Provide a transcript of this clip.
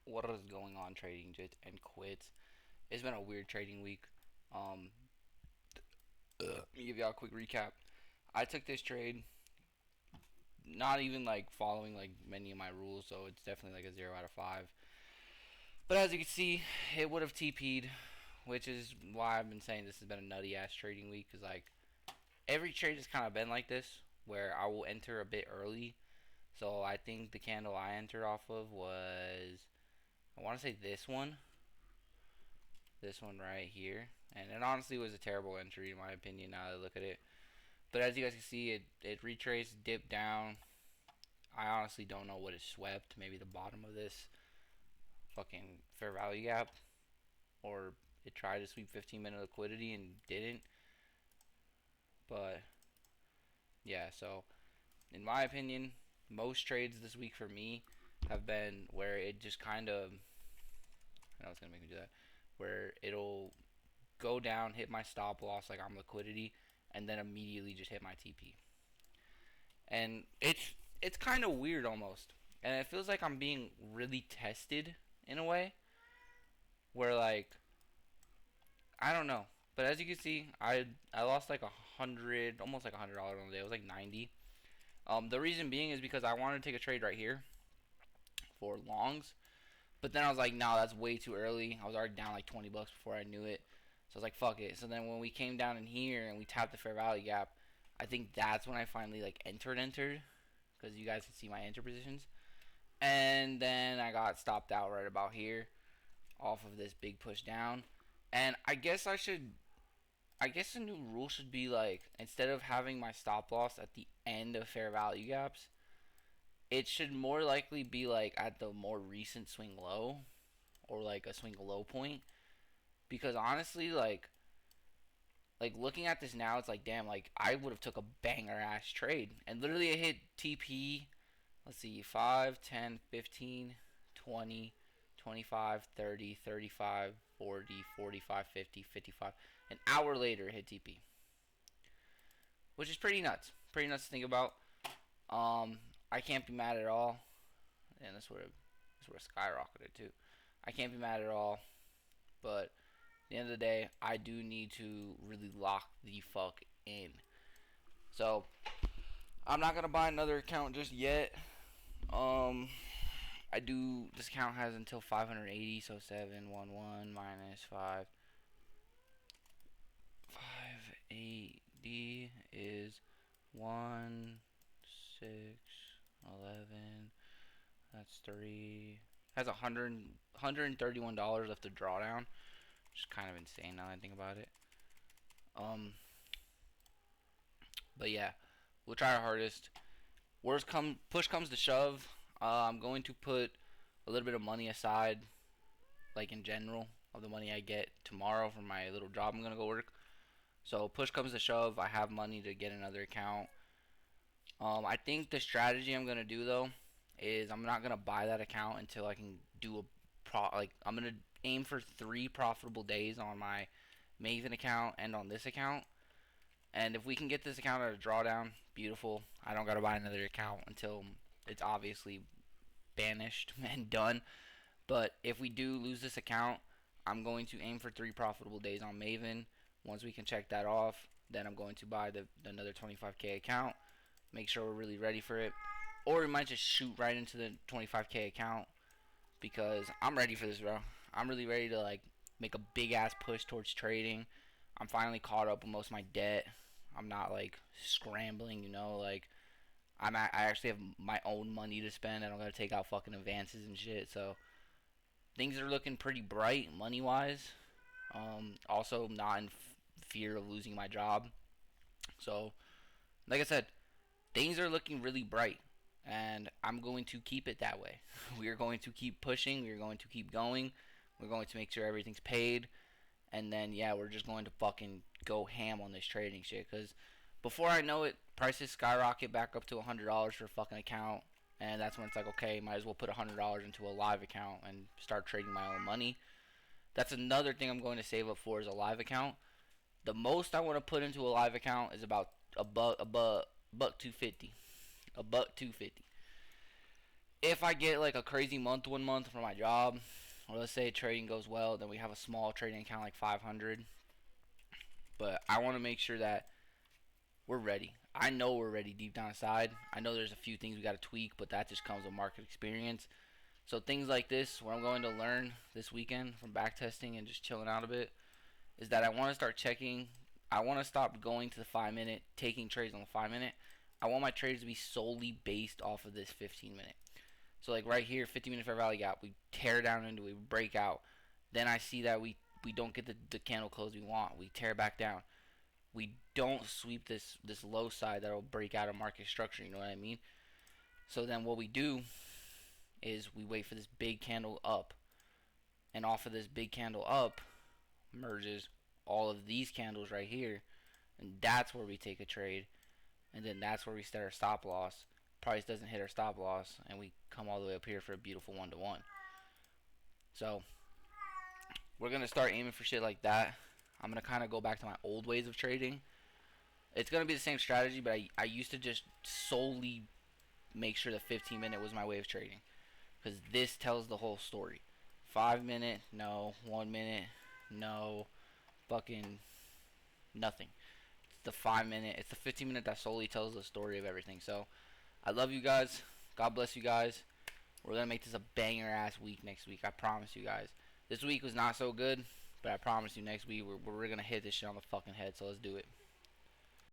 What is going on, trading jits and quits? It's been a weird trading week. Um, Let me give y'all a quick recap. I took this trade, not even like following like many of my rules, so it's definitely like a 0 out of 5. But as you can see, it would have TP'd, which is why I've been saying this has been a nutty ass trading week. Cause like every trade has kind of been like this, where I will enter a bit early. So I think the candle I entered off of was, I want to say this one right here, and it honestly was a terrible entry in my opinion. Now that I look at it, but as you guys can see, it retraced, dipped down. I honestly don't know what it swept. Maybe the bottom of this fucking fair value gap, or it tried to sweep 15-minute liquidity and didn't. But yeah, so in my opinion, most trades this week for me have been where it just kind of, I know it's gonna make me do that, where it'll go down, hit my stop loss like I'm liquidity, and then immediately just hit my TP. And it's kind of weird almost, and it feels like I'm being really tested in a way where like I don't know. But as you can see, I lost like 100, almost like $100 on the day. It was like 90. The reason being is because I wanted to take a trade right here for longs, but then I was like, no, that's way too early. I was already down like 20 bucks before I knew it. So I was like, fuck it. So then when we came down in here and we tapped the fair value gap, I think that's when I finally like entered because you guys can see my enter positions. And then I got stopped out right about here off of this big push down. And I guess a new rule should be like, instead of having my stop loss at the end of fair value gaps, it should more likely be like at the more recent swing low or like a swing low point. Because honestly, like looking at this now, it's like damn, like I would have took a banger ass trade, and literally it hit TP. Let's see, 5, 10, 15, 20, 25, 30, 35, 40, 45, 50, 55. An hour later, it hit TP, which is pretty nuts. Pretty nuts to think about. I can't be mad at all, and this would have skyrocketed too. I can't be mad at all, but at the end of the day, I do need to really lock the fuck in. So I'm not gonna buy another account just yet. Um, I do. This account has until 580, so 711 minus 580 is 1 6 11. That's 3. Has $131 left to draw down, which is kind of insane now that I think about it. Um, but yeah, we'll try our hardest. Push comes to shove. I'm going to put a little bit of money aside, like in general, of the money I get tomorrow from my little job I'm gonna go work. So push comes to shove, I have money to get another account. I think the strategy I'm gonna do though is I'm not gonna buy that account until I can do I'm gonna aim for 3 profitable days on my Maven account and on this account. And if we can get this account at a drawdown, beautiful. I don't gotta buy another account until it's obviously banished and done. But if we do lose this account, I'm going to aim for 3 profitable days on Maven. Once we can check that off, then I'm going to buy another 25k account. Make sure we're really ready for it. Or we might just shoot right into the 25k account because I'm ready for this, bro. I'm really ready to like make a big ass push towards trading. I'm finally caught up with most of my debt. I'm not like scrambling, like I actually have my own money to spend. I don't gotta take out fucking advances and shit. So things are looking pretty bright money wise. Also not in fear of losing my job. So like I said, things are looking really bright, and I'm going to keep it that way. We are going to keep pushing. We are going to keep going. We're going to make sure everything's paid, and then yeah, we're just going to fucking go ham on this trading shit. Cause before I know it, prices skyrocket back up to $100 for a fucking account, and that's when it's like, okay, might as well put $100 into a live account and start trading my own money. That's another thing I'm going to save up for is a live account. The most I want to put into a live account is about a buck 250, a buck 250. If I get like a crazy month one month for my job, or let's say trading goes well, then we have a small trading account like 500. But I want to make sure that we're ready. I know we're ready deep down inside. I know there's a few things we got to tweak, but that just comes with market experience. So things like this, what I'm going to learn this weekend from back testing and just chilling out a bit, is that I want to start checking. I want to stop going to the 5 minute, taking trades on the 5 minute. I want my trades to be solely based off of this 15 minute. So like right here, 50 minute fair value gap, we tear down into it, we break out. Then I see that we don't get the candle close we want. We tear back down. We don't sweep this low side that'll break out of market structure. You know what I mean? So then what we do is we wait for this big candle up, and off of this big candle up merges all of these candles right here, and that's where we take a trade, and then that's where we set our stop loss. Price doesn't hit our stop loss, and we come all the way up here for a beautiful 1-to-1. So we're gonna start aiming for shit like that. I'm gonna kind of go back to my old ways of trading. It's gonna be the same strategy, but I used to just solely make sure the 15 minute was my way of trading, because this tells the whole story. 5 minute, no. 1 minute, no. Fucking nothing. It's the 5 minute. It's the 15 minute that solely tells the story of everything. So I love you guys. God bless you guys. We're gonna make this a banger ass week next week. I promise you guys. This week was not so good, but I promise you next week we're gonna hit this shit on the fucking head. So let's do it.